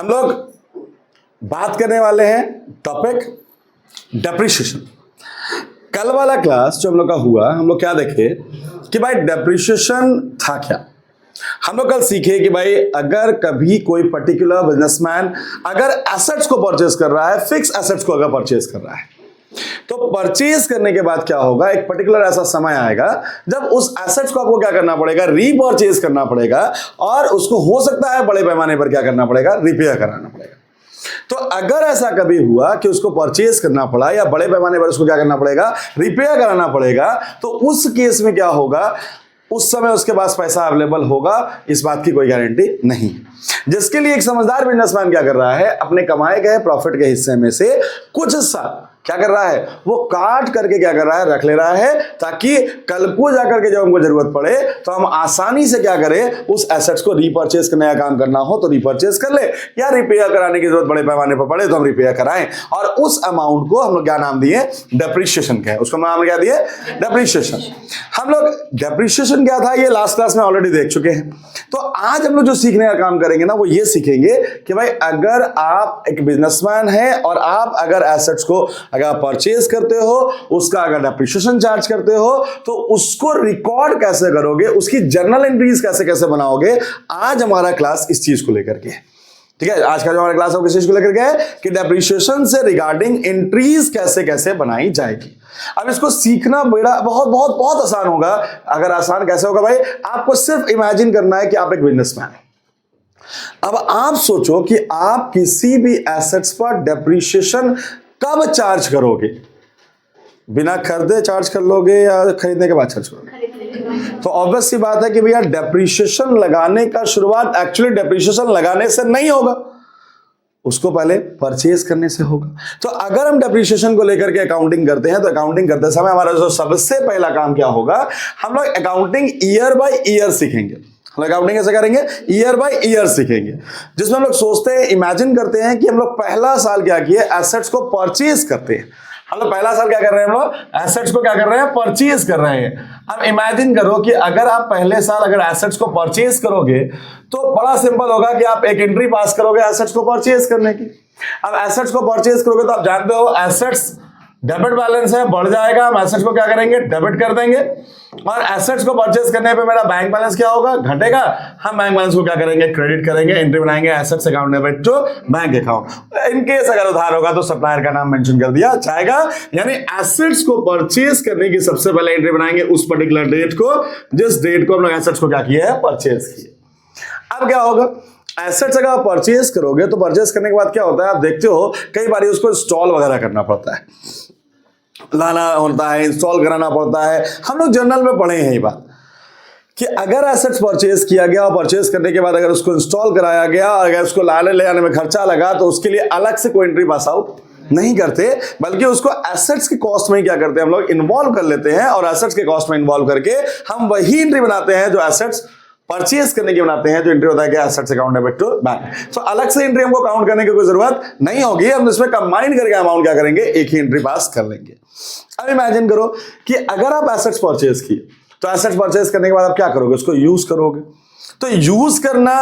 हम लोग बात करने वाले हैं टॉपिक डेप्रिसिएशन। कल वाला क्लास जो हम लोग का हुआ, हम लोग क्या देखे कि भाई डेप्रिसिएशन था क्या। हम लोग कल सीखे कि भाई अगर कभी कोई पर्टिकुलर बिजनेसमैन अगर एसेट्स को परचेज कर रहा है, फिक्स एसेट्स को अगर परचेज कर रहा है, तो परचेज करने के बाद क्या होगा, एक पर्टिकुलर ऐसा समय आएगा जब उस एसेट्स को आपको क्या करना पड़ेगा, रीपरचेज करना पड़ेगा, और उसको हो सकता है बड़े पैमाने पर क्या करना पड़ेगा, रिपेयर कराना पड़ेगा। तो अगर ऐसा कभी हुआ कि उसको परचेज करना पड़ा या बड़े पैमाने पर उसको क्या करना पड़ेगा, रिपेयर कराना पड़ेगा, तो उस केस में क्या होगा, उस समय उसके पास पैसा अवेलेबल होगा, इस बात की कोई गारंटी नहीं। जिसके लिए एक समझदार बिजनेसमैन क्या कर रहा है, अपने कमाए गए प्रॉफिट के हिस्से में से कुछ हिस्सा क्या कर रहा है, वो काट करके क्या कर रहा है, रख ले रहा है, ताकि कल को जाकर के जब हमको जरूरत पड़े तो हम आसानी से क्या करें, उस एसेट्स को रीपरचेज करने का काम करना हो तो रीपरचेज कर ले, या रिपेयर कराने की जरूरत बड़े पैमाने पर पड़े तो हम रिपेयर कराएं। और उस अमाउंट को हम लोग क्या नाम दिए, डेप्रिसिएशन का। उसको नाम क्या दिए, डेप्रिसिएशन। हम लोग डेप्रिसिएशन क्या था ये लास्ट क्लास में ऑलरेडी देख चुके हैं। तो आज हम लोग जो सीखने का काम करेंगे ना, वो ये सीखेंगे कि भाई अगर आप एक बिजनेसमैन हैं और आप अगर एसेट्स को अगर आप परचेज करते हो, उसका अगर डेप्रिसिएशन चार्ज करते हो, तो उसको रिकॉर्ड कैसे करोगे, उसकी जर्नल एंट्रीज कैसे कैसे बनाओगे। आज हमारा क्लास इस चीज को लेकर के, ठीक है, आज का जो हमारा क्लास है किस चीज को लेकर के है कि डेप्रिसिएशन से रिगार्डिंग एंट्रीज कैसे कैसे बनाई जाएगी। अब इसको सीखना बेड़ा बहुत बहुत बहुत आसान होगा। अगर आसान कैसे होगा भाई, आपको सिर्फ इमेजिन करना है कि आप एक बिजनेसमैन है। अब आप सोचो कि आप किसी भी एसेट्स पर डेप्रिसिएशन कब चार्ज करोगे, बिना खरीदे चार्ज कर लोगे या खरीदने के बाद चार्ज करोगे। तो ऑब्वियस सी बात है कि भैया डेप्रिसिएशन लगाने का शुरुआत एक्चुअली डेप्रिसिएशन लगाने से नहीं होगा, उसको पहले परचेज करने से होगा। तो अगर हम डेप्रिसिएशन को लेकर के अकाउंटिंग करते हैं, तो अकाउंटिंग करते समय हमारा जो सबसे पहला काम क्या होगा, हम लोग अकाउंटिंग ईयर बाय ईयर सीखेंगे। हम लोग अकाउंटिंग कैसे करेंगे, ईयर बाय ईयर सीखेंगे, जिसमें हम लोग सोचते हैं, इमेजिन करते हैं कि हम लोग पहला साल क्या किए, एसेट्स को परचेज करते हैं। हम लोग पहला साल क्या कर रहे हैं, हम लोग एसेट्स को क्या कर रहे हैं, परचेज कर रहे हैं। अब इमेजिन करो कि अगर आप पहले साल अगर एसेट्स को परचेज करोगे, तो बड़ा सिंपल होगा कि आप एक एंट्री पास करोगे एसेट्स को परचेज करने की। अब एसेट्स को परचेज करोगे तो आप जानते हो एसेट्स डेबिट बैलेंस है, बढ़ जाएगा, हम एसेट्स को क्या करेंगे, डेबिट कर देंगे। और एसेट्स को परचेज करने पे मेरा बैंक बैलेंस क्या होगा, घटेगा, हम बैंक बैलेंस को क्या करेंगे, क्रेडिट करेंगे, एंट्री बनाएंगे assets account debit to bank account. In case अगर उधार होगा तो सप्लायर का नाम मेंशन कर दिया जाएगा। यानी एसेट्स को परचेज करने की सबसे पहले एंट्री बनाएंगे उस पर्टिकुलर डेट को, जिस डेट को हम लोग एसेट्स को क्या किया है, परचेज किए। अब क्या होगा, एसेट्स अगर आप परचेज करोगे तो परचेज करने के बाद क्या होता है, आप देखते हो कई बार उसको इंस्टॉल वगैरह करना पड़ता है, लाना होता है, इंस्टॉल कराना पड़ता है। हम लोग जर्नल में पढ़े हैं ये बात कि अगर एसेट्स परचेज किया गया और परचेज करने के बाद अगर उसको इंस्टॉल कराया गया और अगर उसको लाने ले जाने में खर्चा लगा, तो उसके लिए अलग से कोई एंट्री पास आउट नहीं करते, बल्कि उसको एसेट्स के कॉस्ट में क्या करते हैं, हम लोग इन्वॉल्व कर लेते हैं। और एसेट्स के कॉस्ट में इन्वॉल्व करके हम वही एंट्री बनाते हैं जो एसेट्स परचेज करने की बनाते हैं, जो एंट्री होता है कि assets account debit to bank. तो अलग से एंट्री हमको काउंट करने की कोई जरूरत नहीं होगी, हम इसमें कंबाइन करके अमाउंट क्या करेंगे, एक ही एंट्री पास कर लेंगे। अब इमेजिन करो कि अगर आप एसेट्स परचेज किए, तो एसेट्स परचेज करने के बाद आप क्या करोगे, उसको यूज करोगे। तो यूज करना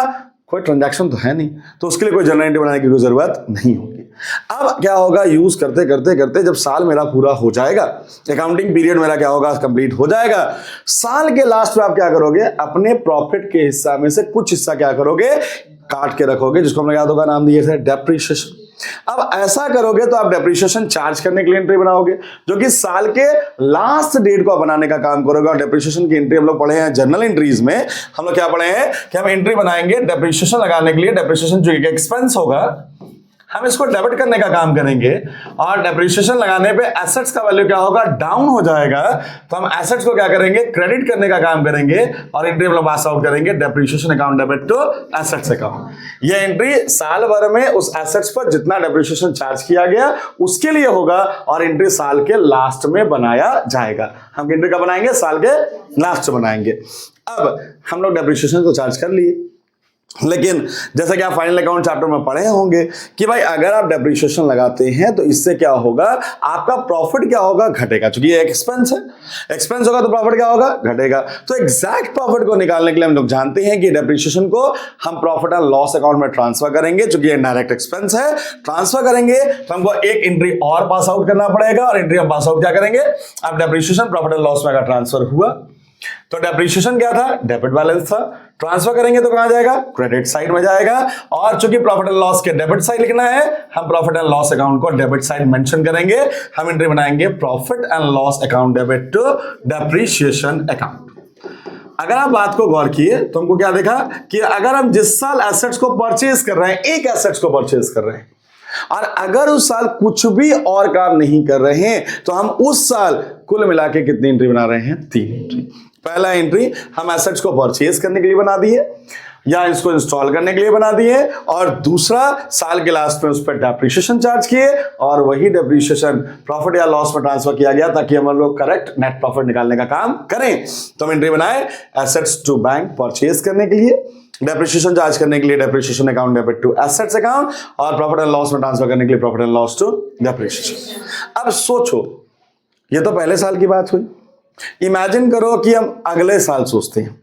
कोई ट्रांजैक्शन तो है नहीं, तो उसके लिए कोई जर्नल एंट्री बनाने की कोई जरूरत नहीं होगी। अब क्या होगा, यूज करते करते करते जब साल मेरा पूरा हो जाएगा, अकाउंटिंग पीरियड मेरा क्या होगा, कंप्लीट हो जाएगा, साल के लास्ट में आप क्या करोगे, अपने प्रॉफिट के हिस्सा में से कुछ हिस्सा क्या करोगे, काट के रखोगे, जिसको हमने याद होगा नाम दिए थे डेप्रिसिएशन। अब ऐसा करोगे तो आप डेप्रिसिएशन चार्ज करने के लिए एंट्री बनाओगे, जो कि साल के लास्ट डेट को बनाने का काम करोगे। और डेप्रिसिएशन की एंट्री हम लोग पढ़े हैं जर्नल एंट्रीज में, हम लोग क्या पढ़े हैं कि हम एंट्री बनाएंगे डेप्रिसिएशन लगाने के लिए। डेप्रिसिएशन जो एक एक्सपेंस होगा, हम इसको डेबिट करने का काम करेंगे, और डेप्रिसिएशन लगाने पे एसेट्स का वैल्यू क्या होगा, डाउन हो जाएगा, तो हम एसेट्स को क्या करेंगे, क्रेडिट करने का काम करेंगे, और एंट्री हम लोग पास आउट करेंगे depreciation account debit to assets account. ये एंट्री साल भर में उस एसेट्स पर जितना डेप्रिसिएशन चार्ज किया गया उसके लिए होगा, और एंट्री साल के लास्ट में बनाया जाएगा। हम एंट्री कब बनाएंगे, साल के लास्ट में बनाएंगे। अब हम लोग डेप्रिसिएशन को चार्ज कर लिए, लेकिन जैसा कि आप फाइनल अकाउंट चैप्टर में पढ़े होंगे कि भाई अगर आप डेप्रिसिएशन लगाते हैं तो इससे क्या होगा, आपका प्रॉफिट क्या होगा, घटेगा। क्योंकि ये एक्सपेंस है, एक्सपेंस होगा तो प्रॉफिट क्या होगा, घटेगा। तो एग्जैक्ट प्रॉफिट को निकालने के लिए हम लोग जानते हैं कि डेप्रिसिएशन को हम प्रॉफिट एंड लॉस अकाउंट में ट्रांसफर करेंगे। चूंकि ये डायरेक्ट एक्सपेंस है, ट्रांसफर करेंगे तो हमको एक एंट्री और पास आउट करना पड़ेगा, और एंट्री हम पास आउट क्या करेंगे, अब डेप्रिसिएशन प्रॉफिट एंड लॉस में अगर ट्रांसफर हुआ तो डेप्रिसिएशन क्या था, डेबिट बैलेंस था, ट्रांसफर करेंगे तो कहां जाएगा, क्रेडिट साइड में जाएगा। और चूंकि प्रॉफिट एंड लॉस के डेबिट साइड लिखना है, हम प्रॉफिट एंड लॉस अकाउंट को डेबिट साइड मेंशन करेंगे। हम एंट्री बनाएंगे profit and loss account debit to depreciation account. अगर आप बात को गौर किए तो हमको क्या देखा कि अगर हम जिस साल एसेट्स को परचेज कर रहे हैं, एक एसेट्स को परचेज कर रहे हैं, और अगर उस साल कुछ भी और काम नहीं कर रहे हैं, तो हम उस साल कुल मिला के कितनी एंट्री बना रहे हैं, 3 एंट्री। पहला एंट्री हम एसेट्स को परचेज करने के लिए बना दी है या इसको इंस्टॉल करने के लिए बना दी है, और दूसरा साल के लास्ट में उस पर डेप्रिसिएशन चार्ज किए, और वही डेप्रिसिएशन प्रॉफिट या लॉस में ट्रांसफर किया गया ताकि हम लोग करेक्ट नेट प्रॉफिट निकालने का काम करें। तो हम एंट्री बनाए एसेट्स टू बैंक परचेज करने के लिए, डेप्रिसिएशन चार्ज करने के लिए depreciation account debit to assets account, और प्रॉफिट एंड लॉस में ट्रांसफर करने के लिए profit and loss to depreciation. अब सोचो, ये तो पहले साल की बात हुई। इमेजिन करो कि हम अगले साल सोचते हैं,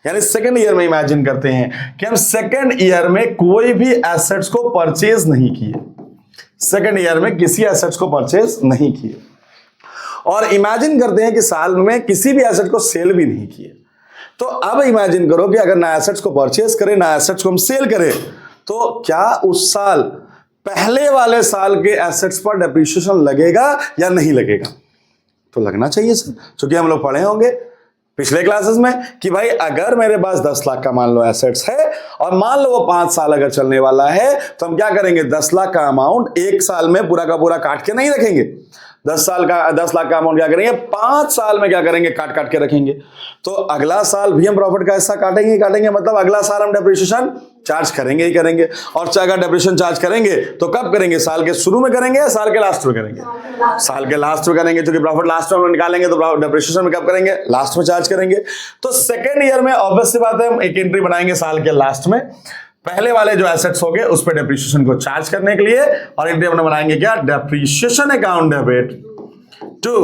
यानी सेकेंड ईयर में इमेजिन करते हैं कि हम सेकेंड ईयर में कोई भी एसेट्स को परचेज नहीं किए, सेकेंड ईयर में किसी एसेट्स को परचेज नहीं किए, और इमेजिन करते हैं कि साल में किसी भी एसेट को सेल भी नहीं किए। तो अब इमेजिन करो कि अगर ना एसेट्स को परचेज करें ना एसेट्स को हम सेल करें, तो क्या उस साल पहले वाले साल के एसेट्स पर डेप्रिसिएशन लगेगा या नहीं लगेगा? तो लगना चाहिए सर, क्योंकि हम लोग पढ़े होंगे पिछले क्लासेस में कि भाई अगर मेरे पास 10 लाख का मान लो एसेट्स है, और मान लो वो 5 साल अगर चलने वाला है, तो हम क्या करेंगे, 10 लाख का अमाउंट एक साल में पूरा का पूरा काट के नहीं रखेंगे। 10 लाख का अमाउंट क्या करेंगे, 5 साल में क्या करेंगे, काट काट के रखेंगे। तो अगला साल भी हम प्रॉफिट का हिस्सा काटेंगे ही काटेंगे, मतलब अगला साल हम डेप्रिसिएशन चार्ज करेंगे ही करेंगे। और अगर डेप्रिसिएशन चार्ज करेंगे तो कब करेंगे, साल के शुरू में करेंगे या साल के लास्ट में करेंगे? साल के लास्ट में करेंगे, क्योंकि प्रॉफिट लास्ट में हम निकालेंगे तो डेप्रिसिएशन में कब करेंगे, लास्ट में चार्ज करेंगे। तो सेकेंड ईयर में ऑब्वियस सी बात है हम एक एंट्री बनाएंगे साल के लास्ट में, पहले वाले जो एसेट्स हो गए उस पर डेप्रिसिएशन को चार्ज करने के लिए, और एंट्री अपने बनाएंगे क्या, depreciation account debit to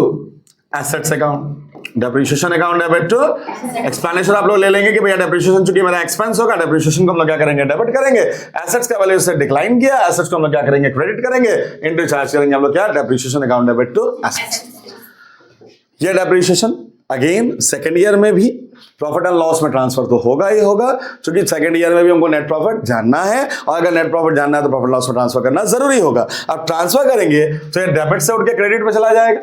assets account, depreciation account debit to explanation आप लोग ले लेंगे कि भैया डेप्रिसिएशन चूंकि मेरा एक्सपेंस होगा, डेप्रिसिएशन को हम लोग क्या करेंगे, डेबिट करेंगे। एसेट्स का वैल्यू से डिक्लाइन किया, एसेट्स को हम लोग क्या करेंगे, क्रेडिट करेंगे, एंट्री चार्ज करेंगे हम लोग क्या, depreciation account debit to assets. ये डेप्रिसिएशन अगेन सेकेंड ईयर में भी प्रॉफिट एंड लॉस में ट्रांसफर तो होगा ही होगा, क्योंकि सेकेंड ईयर में भी हमको नेट प्रॉफिट जानना है, और अगर नेट प्रॉफिट जानना है तो प्रॉफिट लॉस में ट्रांसफर करना जरूरी होगा। अब ट्रांसफर करेंगे तो ये डेबिट से उठ के क्रेडिट पे चला जाएगा,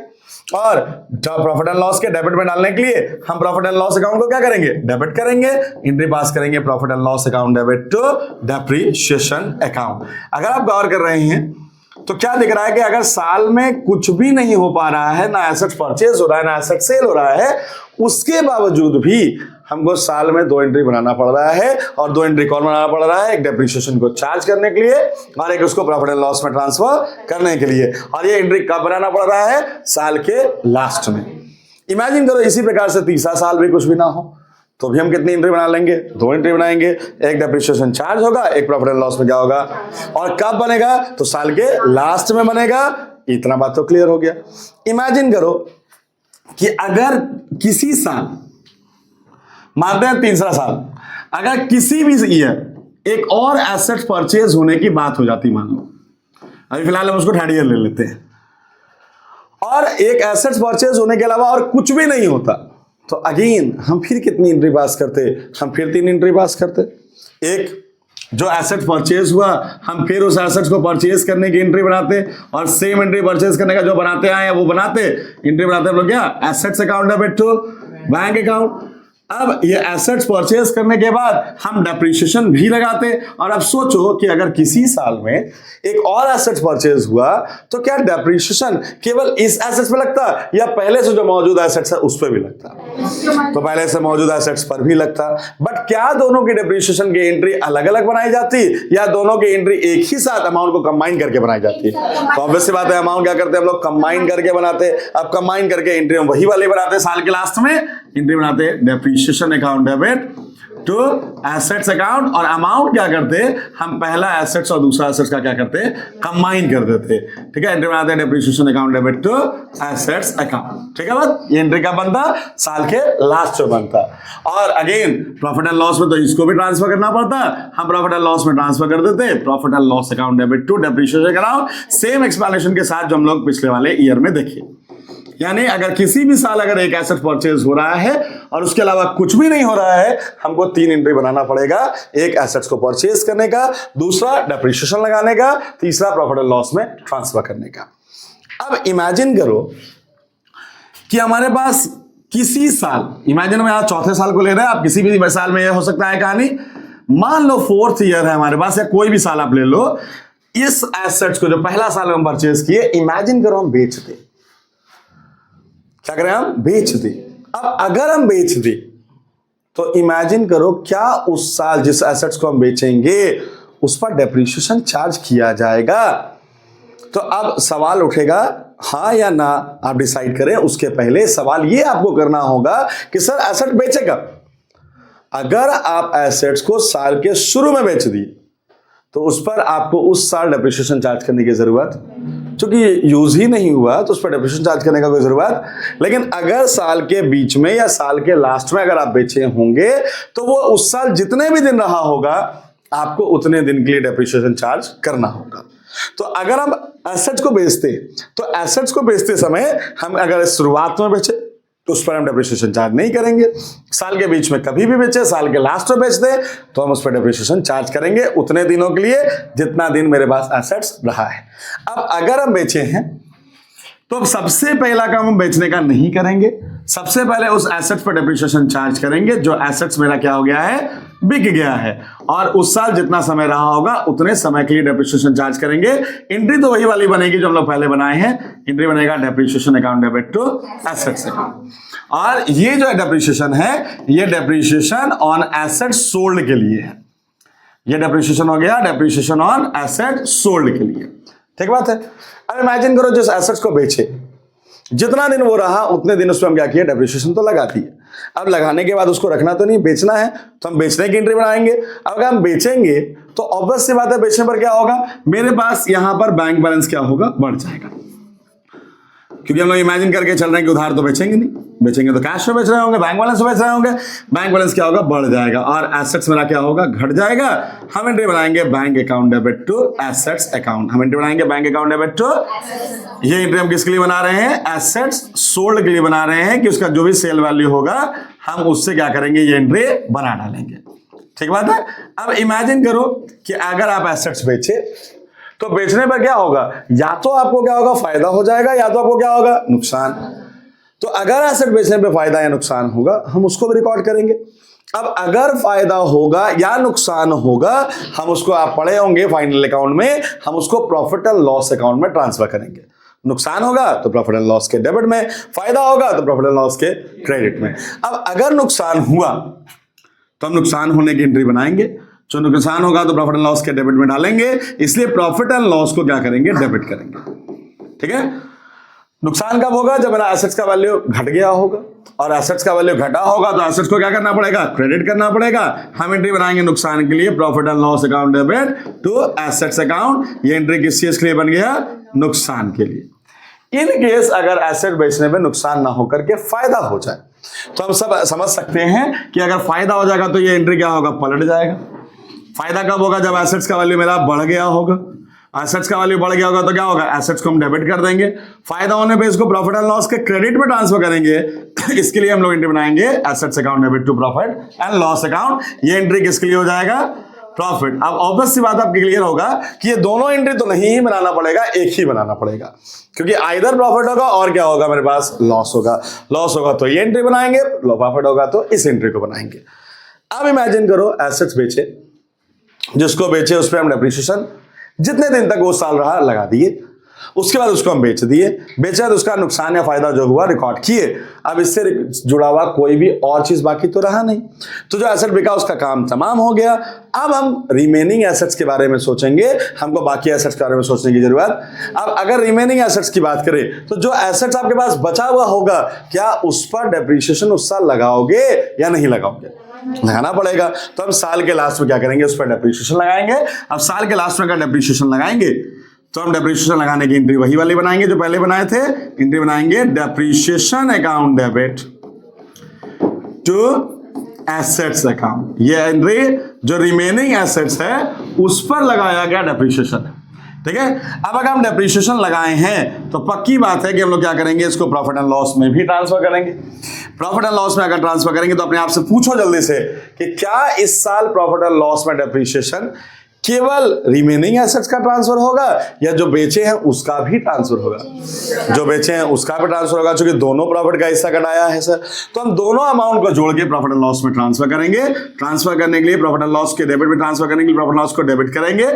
और प्रॉफिट एंड लॉस के डेबिट में डालने के लिए हम प्रॉफिट एंड लॉस अकाउंट को क्या करेंगे, डेबिट करेंगे, एंट्री पास करेंगे profit and loss account debit to depreciation account. अगर आप गौर कर रहे हैं तो क्या दिख रहा है कि अगर साल में कुछ भी नहीं हो पा रहा है, ना एसेट परचेज हो रहा है ना एसेट सेल हो रहा है, उसके बावजूद भी हमको साल में 2 एंट्री बनाना पड़ रहा है, और 2 एंट्री कौन बनाना पड़ रहा है, एक डेप्रिसिएशन को चार्ज करने के लिए और एक उसको प्रॉफिट एंड लॉस में ट्रांसफर करने के लिए। और ये एंट्री कब बनाना पड़ रहा है, साल के लास्ट में। इमेजिन करो इसी प्रकार से तीसरा साल भी कुछ भी ना हो तो भी हम कितनी एंट्री बना लेंगे, 2 एंट्री बनाएंगे, एक डेप्रिसिएशन चार्ज होगा, एक प्रॉफिट एंड लॉस में क्या होगा, और कब बनेगा, तो साल के लास्ट में बनेगा। इतना बात तो क्लियर हो गया। इमेजिन करो कि अगर किसी साल, मानते हैं तीसरा साल, अगर किसी भी ईयर एक और एसेट परचेज होने की बात हो जाती, मान लो अभी फिलहाल हम उसको थर्ड ईयर ले लेते हैं, और एक एसेट परचेज होने के अलावा और कुछ भी नहीं होता, तो अगेन हम फिर कितनी एंट्री पास करते, हम फिर 3 एंट्री पास करते। एक जो एसेट परचेज हुआ, हम फिर उस एसेट को परचेज करने की एंट्री बनाते, और सेम एंट्री परचेज करने का जो बनाते आए हैं वो बनाते, एंट्री बनाते हम लोग क्या, assets account debit to bank account. अब ये एसेट्स परचेज करने के बाद हम डेप्रिसिएशन भी लगाते, और अब सोचो कि अगर किसी साल में एक और एसेट्स परचेज हुआ तो क्या डेप्रिसिएशन केवल इस एसेट्स पे लगता या पहले से जो मौजूद एसेट्स है उस पे भी लगता? तो पहले से मौजूद एसेट्स पर भी लगता। बट क्या दोनों की डेप्रिसिएशन की एंट्री अलग अलग बनाई जाती, या दोनों की एंट्री एक ही साथ अमाउंट को कंबाइन करके बनाई जाती? तो ऑब्वियस सी बात है, अमाउंट क्या करते हैं हम लोग, कंबाइन करके बनाते। अब कंबाइन करके एंट्री हम वही वाली बनाते, साल के लास्ट में एंट्री बनाते depreciation account debit to assets account, और अमाउंट क्या करते, हम पहला एसेट्स और दूसरा एसेट्स का क्या करते, कंबाइन कर देते। ठीक है, एंट्री बनाते हैं depreciation account debit to assets account. ठीक है बात, ये एंट्री का बनता साल के लास्ट में बनता। और अगेन प्रॉफिट एंड लॉस में तो इसको भी ट्रांसफर करना पड़ता, हम प्रॉफिट एंड लॉस में ट्रांसफर कर देते profit and loss account debit to depreciation account, same explanation के साथ जो हम लोग पिछले वाले ईयर में देखे। यानी अगर किसी भी साल अगर एक एसेट परचेज हो रहा है और उसके अलावा कुछ भी नहीं हो रहा है, हमको 3 एंट्री बनाना पड़ेगा, एक एसेट्स को परचेज करने का, दूसरा डेप्रिसिएशन लगाने का, तीसरा प्रॉफिट एंड लॉस में ट्रांसफर करने का। अब इमेजिन करो कि हमारे पास किसी साल, इमेजिन में आप चौथे साल को ले रहे हैं, आप किसी भी साल में यह हो सकता है कहानी, मान लो 4th ईयर है हमारे पास, या कोई भी साल आप ले लो, इस एसेट्स को जो पहला साल हम परचेज किए, इमेजिन करो हम बेच दे, क्या करें, हम बेच दे। अब अगर हम बेच दे तो इमेजिन करो क्या उस साल जिस एसेट्स को हम बेचेंगे उस पर डेप्रिसिएशन चार्ज किया जाएगा। तो अब सवाल उठेगा हाँ या ना, आप डिसाइड करें। उसके पहले सवाल ये आपको करना होगा कि सर एसेट बेचेगा, अगर आप एसेट्स को साल के शुरू में बेच दिए तो उस पर आपको उस साल डेप्रिसिएशन चार्ज करने की जरूरत, क्योंकि यूज ही नहीं हुआ तो उस पर डेप्रिसिएशन चार्ज करने का कोई जरूरत। लेकिन अगर साल के बीच में या साल के लास्ट में अगर आप बेचे होंगे तो वो उस साल जितने भी दिन रहा होगा आपको उतने दिन के लिए डेप्रिसिएशन चार्ज करना होगा। तो अगर हम एसेट्स को बेचते तो एसेट्स को बेचते समय हम अगर शुरुआत में बेचे तो उस पर हम डेप्रिसिएशन चार्ज नहीं करेंगे, साल के बीच में कभी भी बेचे, साल के लास्ट में बेच दे तो हम उस पर डेप्रिसिएशन चार्ज करेंगे उतने दिनों के लिए जितना दिन मेरे पास एसेट्स रहा है। अब अगर हम बेचे हैं तो सबसे पहला काम हम बेचने का नहीं करेंगे, सबसे पहले उस एसेट्स पर डेप्रिसिएशन चार्ज करेंगे जो एसेट्स मेरा क्या हो गया है, बिक गया है, और उस साल जितना समय रहा होगा उतने समय के लिए डेप्रिसिएशन चार्ज करेंगे। एंट्री तो वही वाली बनेगी जो हम लोग पहले बनाए हैं, एंट्री बनेगा depreciation account debit to assets account. और ये जो डेप्रिसिएशन है ये डेप्रिसिएशन ऑन एसेट सोल्ड के लिए है, ये डेप्रिसिएशन हो गया डेप्रिसिएशन ऑन एसेट सोल्ड के लिए। ठीक बात है। अब इमेजिन करो जिस एसेट्स को बेचे जितना दिन वो रहा उतने दिन उसमें हम क्या किए, डेप्रिसिएशन तो लगा दिए। अब लगाने के बाद उसको रखना तो नहीं, बेचना है तो हम बेचने की एंट्री बनाएंगे। अब अगर हम बेचेंगे तो ऑब्वियस सी बात है बेचने पर क्या होगा, मेरे पास यहां पर बैंक बैलेंस क्या होगा, बढ़ जाएगा, क्योंकि हम लोग इमेजिन करके चल रहे हैं कि उधार तो बेचेंगे नहीं, बेचेंगे तो कैश में बेच रहे होंगे, बैंक बैलेंस में बेच रहे होंगे, बैंक बैलेंस क्या होगा, बढ़ जाएगा, और एसेट्स मेरा क्या होगा, घट जाएगा। हम एंट्री बनाएंगे bank account debit to assets account, हम एंट्री बनाएंगे बैंक अकाउंट डेबिट टू, ये एंट्री हम किसके लिए बना रहे हैं, एसेट्स सोल्ड के लिए बना रहे हैं, कि उसका जो भी सेल वैल्यू होगा हम उससे क्या करेंगे, ये एंट्री बना डालेंगे। ठीक बात है। अब इमेजिन करो कि अगर आप एसेट्स बेचे तो बेचने पर क्या होगा, या तो आपको क्या होगा, फायदा हो जाएगा, या तो आपको क्या होगा, नुकसान। तो अगर एसेट बेचने पे फायदा या नुकसान होगा हम उसको भी रिकॉर्ड करेंगे। अब अगर फायदा होगा या नुकसान होगा हम उसको, आप पढ़े होंगे फाइनल अकाउंट में, हम उसको प्रॉफिट एंड लॉस अकाउंट में ट्रांसफर करेंगे। नुकसान होगा तो प्रॉफिट एंड लॉस के डेबिट में, फायदा होगा तो प्रॉफिट एंड लॉस के क्रेडिट में। अब अगर नुकसान हुआ तो हम नुकसान होने की एंट्री बनाएंगे, जो नुकसान होगा तो प्रॉफिट एंड लॉस के डेबिट में डालेंगे, इसलिए प्रॉफिट एंड लॉस को क्या करेंगे, डेबिट करेंगे। ठीक है। नुकसान कब होगा, जब मेरा एसेट्स का वैल्यू घट गया होगा, और एसेट्स का वैल्यू घटा होगा तो एसेट्स को क्या करना पड़ेगा, क्रेडिट करना पड़ेगा। हम एंट्री बनाएंगे नुकसान के लिए profit and loss account debit to assets account. ये एंट्री किस चीज के लिए बन गया, नुकसान के लिए। इन केस अगर एसेट बेचने में नुकसान ना होकर के फायदा हो जाए तो हम सब समझ सकते हैं कि अगर फायदा हो जाएगा तो ये एंट्री क्या होगा, पलट जाएगा। फायदा कब होगा, जब एसेट्स का वैल्यू मेरा बढ़ गया होगा, एसेट्स का वैल्यू बढ़ गया होगा तो क्या होगा, एसेट्स को हम डेबिट कर देंगे, फायदा होने पे इसको प्रॉफिट एंड लॉस के क्रेडिट में ट्रांसफर करेंगे। इसके लिए हम लोग एंट्री बनाएंगे assets account debit to profit and loss account. ये एंट्री किसके लिए हो जाएगा, प्रॉफिट। अब ऑब्वियस सी बात आपकी क्लियर होगा कि ये दोनों एंट्री तो नहीं ही बनाना पड़ेगा, एक ही बनाना पड़ेगा, क्योंकि आइदर प्रॉफिट होगा और क्या होगा, मेरे पास लॉस होगा। लॉस होगा तो ये एंट्री बनाएंगे, प्रॉफिट होगा तो इस एंट्री को बनाएंगे। अब इमेजिन करो एसेट्स बेचे, जिसको बेचे उस पर हम डेप्रिसिएशन जितने दिन तक वो साल रहा लगा दिए, उसके बाद उसको हम बेच दिए, बेचा तो उसका नुकसान या फायदा जो हुआ रिकॉर्ड किए। अब इससे जुड़ा हुआ कोई भी और चीज बाकी तो रहा नहीं, तो जो एसेट बिका उसका काम तमाम हो गया। अब हम रिमेनिंग एसेट्स के बारे में सोचेंगे, हमको बाकी एसेट्स के बारे में सोचने की जरूरत। अब अगर रिमेनिंग एसेट्स की बात करें तो जो एसेट्स आपके पास बचा हुआ होगा, क्या उस पर डेप्रिसिएशन उस साल लगाओगे या नहीं लगाओगे, लगाना पड़ेगा। तो हम साल के लास्ट में क्या करेंगे, उस पर डेप्रिसिएशन लगाएंगे। अब साल के लास्ट में अगर डेप्रिसिएशन लगाएंगे तो हम डेप्रिसिएशन लगाने की एंट्री वही वाली बनाएंगे जो पहले बनाए थे। एंट्री बनाएंगे depreciation account debit to assets account. ये एंट्री जो रिमेनिंग एसेट्स है उस पर लगाया गया डेप्रिसिएशन है, ठीक है। अब अगर हम डेप्रिसिएशन लगाए हैं तो पक्की बात है कि हम लोग क्या करेंगे, इसको प्रॉफिट एंड लॉस में भी ट्रांसफर करेंगे। प्रॉफिट एंड लॉस में अगर ट्रांसफर करेंगे तो अपने आप से पूछो जल्दी से कि क्या इस साल प्रॉफिट एंड लॉस में डेप्रिसिएशन केवल रिमेनिंग एसेट्स का ट्रांसफर होगा या जो बेचे हैं उसका भी ट्रांसफर होगा? जो बेचे हैं उसका भी ट्रांसफर होगा, क्योंकि दोनों प्रॉफिट का हिस्सा कटाया है सर। तो हम दोनों अमाउंट को जोड़ के प्रॉफिट एंड लॉस में ट्रांसफर करेंगे। ट्रांसफर करने के लिए प्रॉफिट एंड लॉस के डेबिट में ट्रांसफर करने के लिए प्रॉफिट एंड लॉस को डेबिट करेंगे।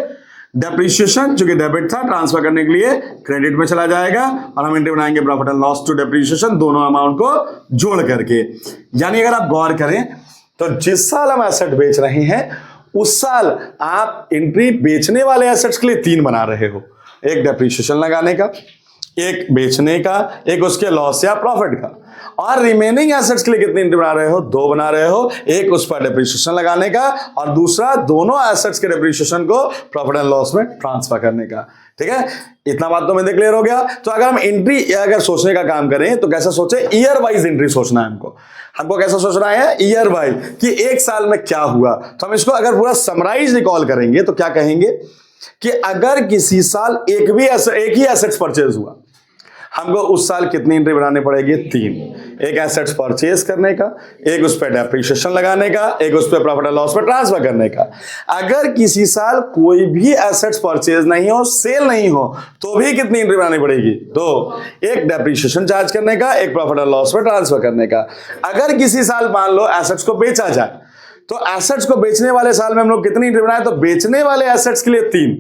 डेप्रिसिएशन जो कि डेबिट था ट्रांसफर करने के लिए क्रेडिट में चला जाएगा और हम एंट्री बनाएंगे profit and loss to depreciation, दोनों अमाउंट को जोड़ करके। यानी अगर आप गौर करें तो जिस साल हम एसेट बेच रहे हैं उस साल आप एंट्री बेचने वाले एसेट्स के लिए 3 बना रहे हो, एक डेप्रिसिएशन लगाने का, एक बेचने का, एक उसके लॉस या प्रॉफिट का। और रिमेनिंग एसेट्स के लिए कितनी एंट्री बना रहे हो, 2 बना रहे हो, एक उस पर डेप्रिसिएशन लगाने का और दूसरा दोनों एसेट्स के डेप्रिसिएशन को प्रॉफिट एंड लॉस में ट्रांसफर करने का, ठीक है। इतना बात तो में क्लियर हो गया। तो अगर हम एंट्री अगर सोचने का काम करें तो कैसा सोचे, ईयर वाइज एंट्री सोचना है हमको कैसा सोचना है, ईयर वाइज, कि एक साल में क्या हुआ। तो हम इसको अगर पूरा समराइज रिकॉल करेंगे तो क्या कहेंगे कि अगर किसी साल एक ही एसेट्स परचेज हुआ, हमको उस साल कितनी एंट्री बनानी पड़ेगी, 3। एक एसेट्स परचेज करने का, एक उस पर डेप्रिसिएशन लगाने का, एक उस पर प्रॉफिट एंड लॉस में ट्रांसफर करने का। अगर किसी साल कोई भी एसेट्स परचेज नहीं हो, सेल नहीं हो, तो भी कितनी एंट्री बनानी पड़ेगी, 2। एक डेप्रिसिएशन चार्ज करने का, एक प्रॉफिट एंड लॉस में ट्रांसफर करने का। अगर किसी साल मान लो एसेट्स को बेचा जाए तो एसेट्स को बेचने वाले साल में हम लोग कितनी एंट्री बनाए, तो बेचने वाले एसेट्स के लिए 3,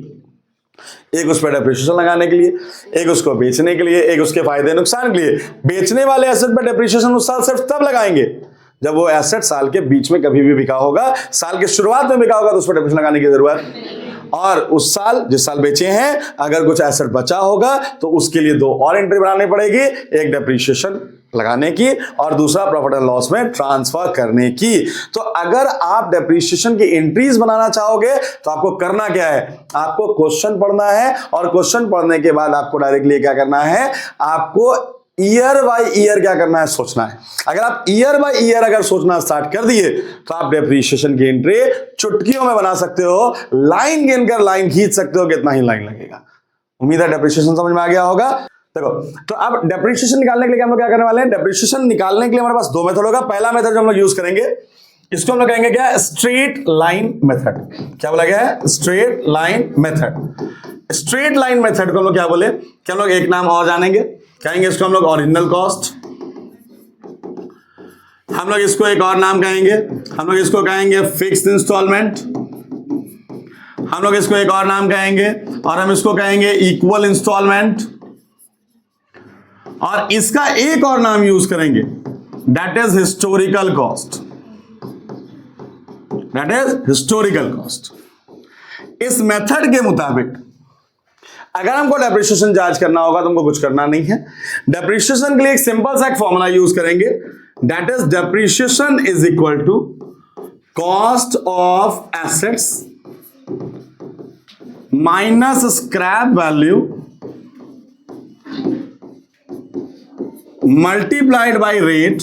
एक उस पर डेप्रिसिएशन लगाने के लिए, एक उसको बेचने के लिए, एक उसके फायदे नुकसान के लिए। बेचने वाले एसेट पर डेप्रिसिएशन उस साल सिर्फ तब लगाएंगे जब वो एसेट साल के बीच में कभी भी बिका होगा, साल के शुरुआत में बिका होगा तो उस पर डेप्रिसिएशन लगाने की जरूरत। और उस साल जिस साल बेचे हैं अगर कुछ एसेट बचा होगा तो उसके लिए 2 और एंट्री बनानी पड़ेगी, एक डेप्रिसिएशन लगाने की और दूसरा प्रॉफिट एंड लॉस में ट्रांसफर करने की। तो अगर आप डेप्रिसिएशन की एंट्रीज बनाना चाहोगे तो आपको करना क्या है, आपको क्वेश्चन पढ़ना है और क्वेश्चन पढ़ने के बाद आपको डायरेक्टली क्या करना है, आपको ईयर बाय ईयर क्या करना है, सोचना है। अगर आप ईयर बाय ईयर अगर सोचना स्टार्ट कर दिए तो आप डेप्रिसिएशन की एंट्री चुटकियों में बना सकते हो, लाइन गिनकर लाइन खींच सकते हो, कितना ही लाइन लगेगा। उम्मीद है डेप्रिसिएशन समझ में आ गया होगा। देखो तो अब डेप्रिसिएशन निकालने के लिए हम लोग क्या करने वाले हैं, डेप्रिसिएशन निकालने के लिए हमारे पास 2 मेथड होगा। पहला मेथड जो हम लोग यूज करेंगे इसको हम लोग कहेंगे क्या, स्ट्रेट लाइन मेथड। क्या बोला गया है, straight line method. Straight line method को हम लोग क्या बोले, क्या हम लोग एक नाम और जानेंगे, कहेंगे इसको हम लोग ओरिजिनल कॉस्ट। हम लोग इसको एक और नाम कहेंगे, हम लोग इसको कहेंगे फिक्स्ड इंस्टॉलमेंट। हम लोग इसको एक और नाम कहेंगे और हम इसको कहेंगे इक्वल इंस्टॉलमेंट। और इसका एक और नाम यूज करेंगे, that is historical cost. That is historical cost. इस मेथड के मुताबिक अगर हमको डेप्रिसिएशन चार्ज करना होगा तो हमको कुछ करना नहीं है। डेप्रिसिएशन के लिए एक सिंपल सा एक फॉर्मूला यूज करेंगे, that is depreciation is equal to cost of assets minus scrap value multiplied by rate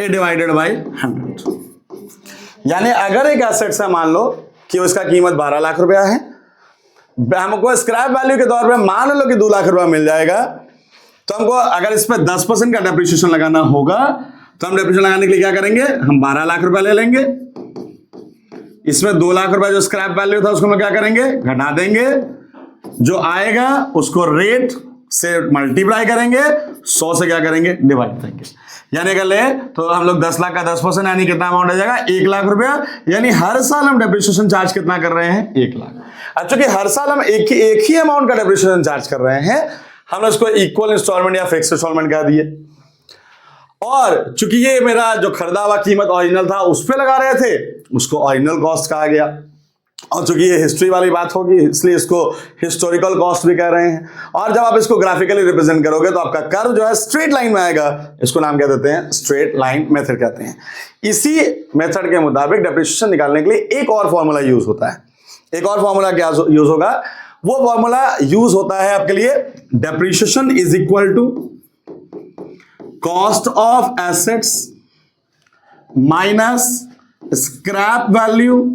divided by 100। यानी अगर एक एसेट है मान लो कि उसका कीमत 12 लाख रुपया है, हमको स्क्रैप वैल्यू के तौर पे मान लो कि 2 लाख रुपया मिल जाएगा, तो हमको अगर इस पर 10% का डेप्रिसिएशन लगाना होगा तो हम डेप्रिसिएशन लगाने के लिए क्या करेंगे, हम 12 लाख रुपया ले लेंगे, इसमें 2 लाख रुपया जो स्क्रैप वैल्यू था उसको हम क्या करेंगे, घटा देंगे, जो आएगा उसको रेट से मल्टीप्लाई करेंगे, 100 से क्या करेंगे, डिवाइड करेंगे। यानी अगर ले तो हम लोग 10 लाख का 10% यानी कितना अमाउंट आ जाएगा, 1 लाख रुपया। यानी हर साल हम डेप्रिसिएशन चार्ज कितना कर रहे हैं, 1 लाख। अब चूंकि हर साल हम एक ही अमाउंट का डेप्रिसिएशन चार्ज कर रहे हैं, हम इसको इक्वल इंस्टॉलमेंट या फिक्स इंस्टॉलमेंट कह दिए। और चूंकि ये मेरा जो खरीदा हुआ कीमत ओरिजिनल था उस पर लगा रहे थे, उसको ओरिजिनल कॉस्ट कहा गया। और चूंकि ये हिस्ट्री वाली बात होगी इसलिए इसको हिस्टोरिकल कॉस्ट भी कह रहे हैं। और जब आप इसको ग्राफिकली रिप्रेजेंट करोगे तो आपका कर्व जो है स्ट्रेट लाइन में आएगा, इसको नाम क्या देते हैं, स्ट्रेट लाइन मेथड कहते हैं। इसी मेथड के मुताबिक डेप्रिसिएशन निकालने के लिए एक और फॉर्मूला यूज होता है। एक और फॉर्मूला क्या यूज होगा, वो फॉर्मूला यूज होता है आपके लिए, depreciation is equal to cost of assets minus scrap value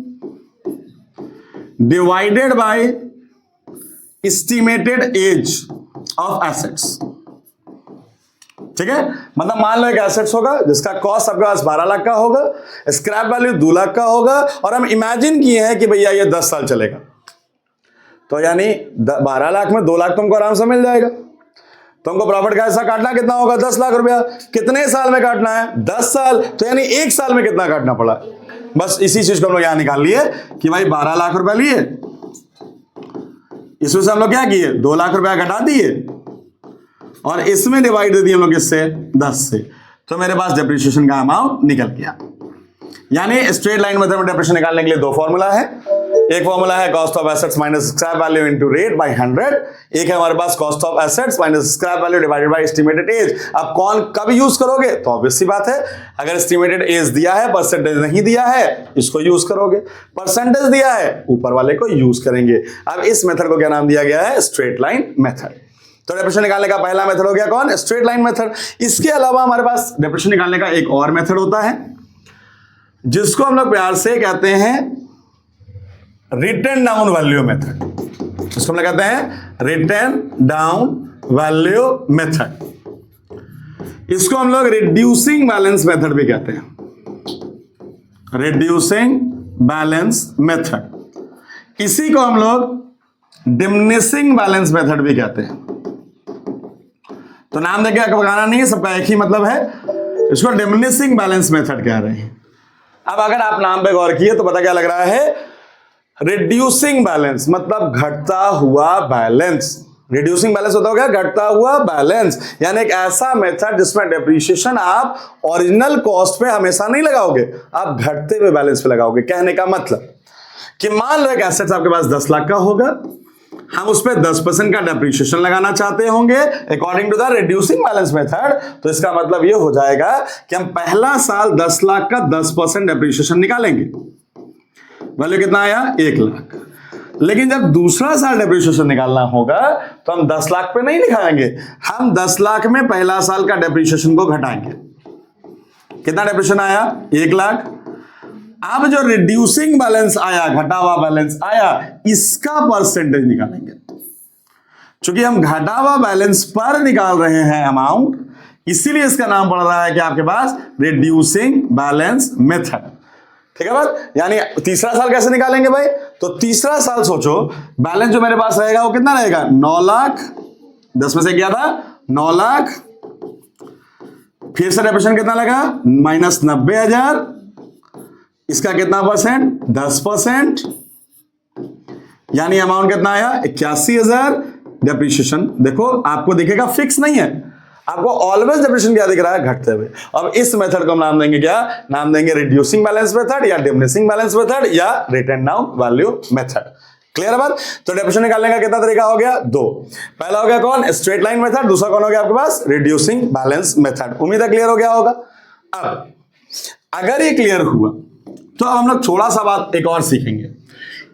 divided by estimated age of assets. ठीक है, मतलब मान लो एक एसेट्स होगा जिसका कॉस्ट आपके पास 12 लाख का होगा, स्क्रैप वैल्यू 2 लाख का होगा, और हम इमेजिन किए हैं कि भैया ये 10 साल चलेगा, तो यानी 12 लाख में 2 लाख तुमको आराम से मिल जाएगा। तुमको प्रॉफिट का हिस्सा काटना कितना होगा, 10 लाख रुपया। कितने साल में काटना है, 10 साल, तो यानी 1 साल में कितना काटना पड़ा। बस इसी चीज को हम लोग यहां निकाल लिए कि भाई 12 लाख रुपया लिए, इसमें से हम लोग क्या किए, 2 लाख रुपया घटा दिए और इसमें डिवाइड दे दिए हम लोग इससे 10 से, तो मेरे पास डेप्रिसिएशन का अमाउंट निकल गया। यानी स्ट्रेट लाइन मेथड में डेप्रिसिएशन निकालने के लिए 2 फॉर्मूला है। एक फॉर्मूला है cost of assets minus scrap value into rate by 100। एक है हमारे पास cost of assets minus scrap value divided by estimated age. अब कौन कब यूज करोगे, तो ऑब्वियस सी बात है, अगर एस्टिमेटेड एज दिया है, परसेंटेज नहीं दिया है, इसको यूज करोगे। परसेंटेज दिया है, ऊपर वाले को यूज करेंगे। अब इस मेथड को क्या नाम दिया गया है, स्ट्रेट लाइन मेथड। तो डेप्रिसिएशन निकालने का पहला मेथड हो गया कौन, स्ट्रेट लाइन मेथड। इसके अलावा हमारे पास डेप्रिसिएशन निकालने का एक और मेथड होता है जिसको हम लोग प्यार से कहते हैं रिटन डाउन वैल्यू मेथड। इसको हम लोग कहते हैं रिटन डाउन वैल्यू मेथड। इसको हम लोग रिड्यूसिंग बैलेंस मेथड भी कहते हैं, रिड्यूसिंग बैलेंस मेथड। इसी को हम लोग डिमिनिशिंग बैलेंस मेथड भी कहते हैं। तो नाम देके बताना नहीं है, सबका एक ही मतलब है, इसको डिमिनिशिंग बैलेंस मेथड कह रहे हैं। अब अगर आप नाम पे गौर किए तो पता क्या लग रहा है, रिड्यूसिंग बैलेंस मतलब घटता हुआ बैलेंस। रिड्यूसिंग बैलेंस होता होगा घटता हुआ बैलेंस, यानी एक ऐसा मेथड जिसमें डेप्रिसिएशन आप ओरिजिनल कॉस्ट पे हमेशा नहीं लगाओगे, आप घटते हुए बैलेंस पे लगाओगे। कहने का मतलब कि मान लो एक एसेट्स आपके पास 10 लाख का होगा, हम उस पर 10% का डेप्रिसिएशन लगाना चाहते होंगे according to the reducing balance method, तो इसका मतलब ये हो जाएगा कि हम पहला साल 10 लाख का 10% डेप्रिसिएशन निकालेंगे, वैल्यू कितना आया, 1 लाख। लेकिन जब दूसरा साल डेप्रिसिएशन निकालना होगा तो हम 10 लाख पे नहीं लिखाएंगे, हम 10 लाख में पहला साल का डेप्रिसिएशन को घटाएंगे। कितना डेप्रिसिएशन आया, 1 लाख। अब जो रिड्यूसिंग बैलेंस आया, घटा हुआ बैलेंस आया, इसका परसेंटेज निकालेंगे। चूंकि हम घटा हुआ बैलेंस पर निकाल रहे हैं अमाउंट, इसीलिए इसका नाम पड़ रहा है कि आपके पास रिड्यूसिंग बैलेंस मेथड। ठीक है बात, यानी तीसरा साल कैसे निकालेंगे भाई, तो तीसरा साल सोचो बैलेंस जो मेरे पास रहेगा वो कितना रहेगा, 9 लाख। 10 में से क्या था, 9 लाख। फिर से डेप्रिसिएशन कितना लगा, माइनस 90,000। इसका कितना परसेंट, 10%, यानी अमाउंट कितना आया, 81,000 डेप्रिसिएशन। देखो आपको दिखेगा फिक्स नहीं है, आपको ऑलवेज डेप्रिसिएशन क्या दिख रहा है, घटते हुए। अब इस मेथड को हम नाम देंगे क्या, नाम देंगे रिड्यूसिंग बैलेंस मेथड या डिमिनिशिंग बैलेंस मेथड या written down value method. Clear बात। तो डेप्रिसिएशन निकालने का कितना तरीका हो गया, 2। पहला हो गया कौन, स्ट्रेट लाइन मेथड, दूसरा कौन हो गया आपके पास, रिड्यूसिंग बैलेंस मेथड। उम्मीद है क्लियर हो गया होगा। अब अगर ये क्लियर हुआ तो अब हम लोग थोड़ा सा बात एक और सीखेंगे।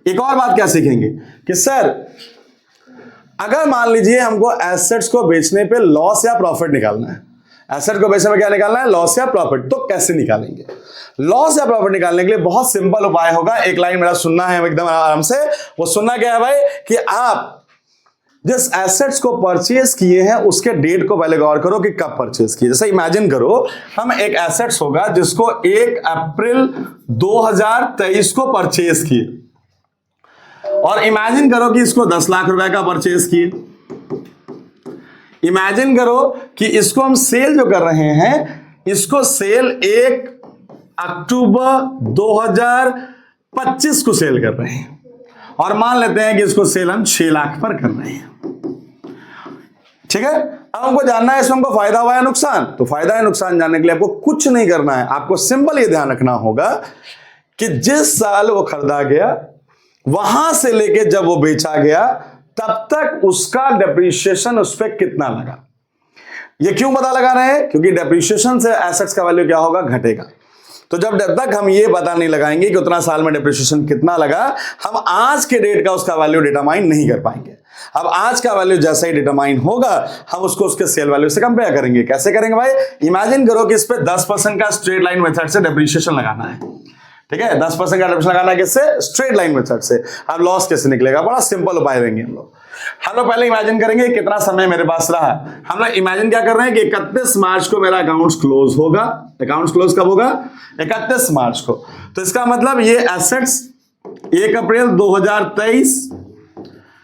एक और बात क्या सीखेंगे कि सर अगर मान लीजिए हमको एसेट्स को बेचने पे लॉस या प्रॉफिट निकालना है, एसेट को बेचने में क्या निकालना है, लॉस या प्रॉफिट, तो कैसे निकालेंगे। लॉस या प्रॉफिट निकालने के लिए बहुत सिंपल उपाय होगा। एक लाइन मेरा सुनना है एकदम आराम से। वो सुनना क्या है भाई, कि आप जिस एसेट्स को परचेज किए हैं उसके डेट को पहले गौर करो कि कब परचेज किए। जैसे इमेजिन करो हम एक एसेट्स होगा जिसको 1 अप्रैल 2023 को परचेज किए, और इमेजिन करो कि इसको 10 लाख रुपए का परचेज किए। इमेजिन करो कि इसको हम सेल जो कर रहे हैं, इसको सेल 1 अक्टूबर 2025 को सेल कर रहे हैं, और मान लेते हैं कि इसको सेल हम 6 लाख पर कर रहे हैं। ठीक है, अब हमको जानना है इसमें हमको फायदा हुआ या नुकसान। तो फायदा या नुकसान जानने के लिए आपको कुछ नहीं करना है, आपको सिंपल ये ध्यान रखना होगा कि जिस साल वो खरीदा गया वहां से लेके जब वो बेचा गया तब तक उसका डेप्रिसिएशन उस पर कितना लगा। ये क्यों पता लगा रहे हैं? क्योंकि डेप्रिसिएशन से एसेट्स का वैल्यू क्या होगा, घटेगा। तो जब तक हम ये पता नहीं लगाएंगे कि उतना साल में डेप्रिसिएशन कितना लगा, हम आज के डेट का उसका वैल्यू डिटरमाइन नहीं कर पाएंगे। अब आज का वैल्यू जैसा ही डिटरमाइन होगा, हम उसको उसके सेल वैल्यू से कंपेयर करेंगे। कैसे करेंगे भाई? इमेजिन करो कि इस पे 10% का स्ट्रेट लाइन मेथड से डेप्रिसिएशन लगाना है, ठीक है? 10% का डेप्रिसिएशन लगाना है किससे? स्ट्रेट लाइन मेथड से। अब लॉस कैसे निकलेगा? बड़ा सिंपल उपाय देंगे हम लोग। पहले इमेजिन करेंगे कितना समय मेरे पास रहा। हम लोग इमेजिन क्या कर रहे हैं कि 31 मार्च को मेरा अकाउंट्स क्लोज होगा। अकाउंट्स क्लोज कब होगा? 31 मार्च को। तो इसका मतलब ये एसेट्स 1 अप्रैल 2023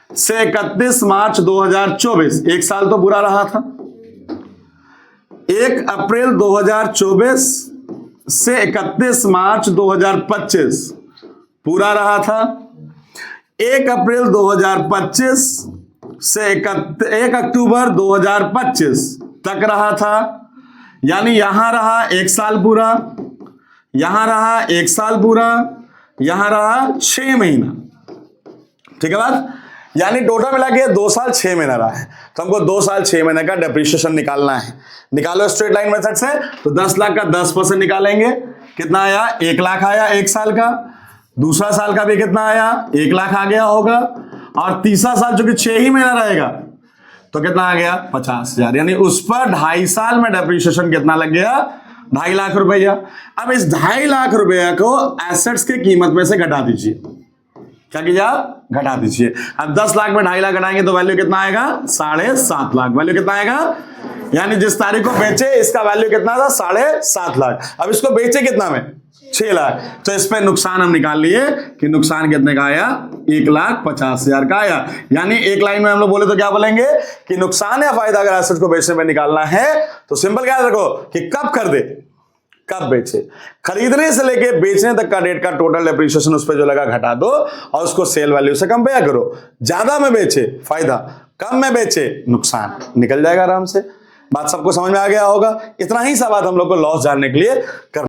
से 31 मार्च 2024, एक साल तो बुरा रहा था। 1 अप्रैल 2024 से 31 मार्च 2025 पूरा रहा था। 1 अप्रैल 2025 से 1 अक्टूबर 2025 तक रहा था। यानी यहां रहा 1 साल पूरा, यहां रहा 1 साल पूरा, यहां रहा 6 महीना, ठीक है बात? यानी टोटल मिला के 2 साल 6 महीना रहा है। तो हमको 2 साल 6 महीने का डेप्रिसिएशन निकालना है। निकालो स्ट्रेट लाइन मेथड से। तो 10 लाख का 10% निकालेंगे, कितना आया? 1 लाख आया 1 साल का। दूसरा साल का भी कितना आया? 1 लाख आ गया होगा। और तीसरा साल जो कि 6 ही महीना रहेगा तो कितना आ गया? 50,000। यानी उस पर 2.5 साल में डेप्रिसिएशन कितना लग गया? 2.5 लाख रुपया। अब इस 2.5 लाख रुपया को एसेट्स के कीमत में से घटा दीजिए। क्या कीजिए आप? घटा दीजिए। अब 10 लाख में 2.5 लाख घटाएंगे तो वैल्यू कितना आएगा? 7.5 लाख। वैल्यू कितना आएगा? यानी जिस तारीख को बेचे इसका वैल्यू कितना था? 7.5 लाख। अब इसको बेचे कितना में? 6 लाख। तो इस पे नुकसान हम निकाल लिए कि नुकसान कितने का आया? 1,50,000 का आया। यानी एक लाइन में हम लोग बोले तो क्या बोलेंगे कि नुकसान या फायदा अगर एसेट को बेचने में निकालना है तो सिंपल क्या रखो कि कब कर दे, कब बेचे। खरीदने से लेके बेचने तक का डेट का टोटल डेप्रिसिएशन उस पर जो लगा घटा दो और उसको सेल वैल्यू से कंपेयर करो। ज्यादा में बेचे फायदा, कम में बेचे नुकसान, निकल जाएगा आराम से। बात सबको समझ में आ गया होगा। इतना ही सा बात हम लोग को लॉस जानने के लिए कर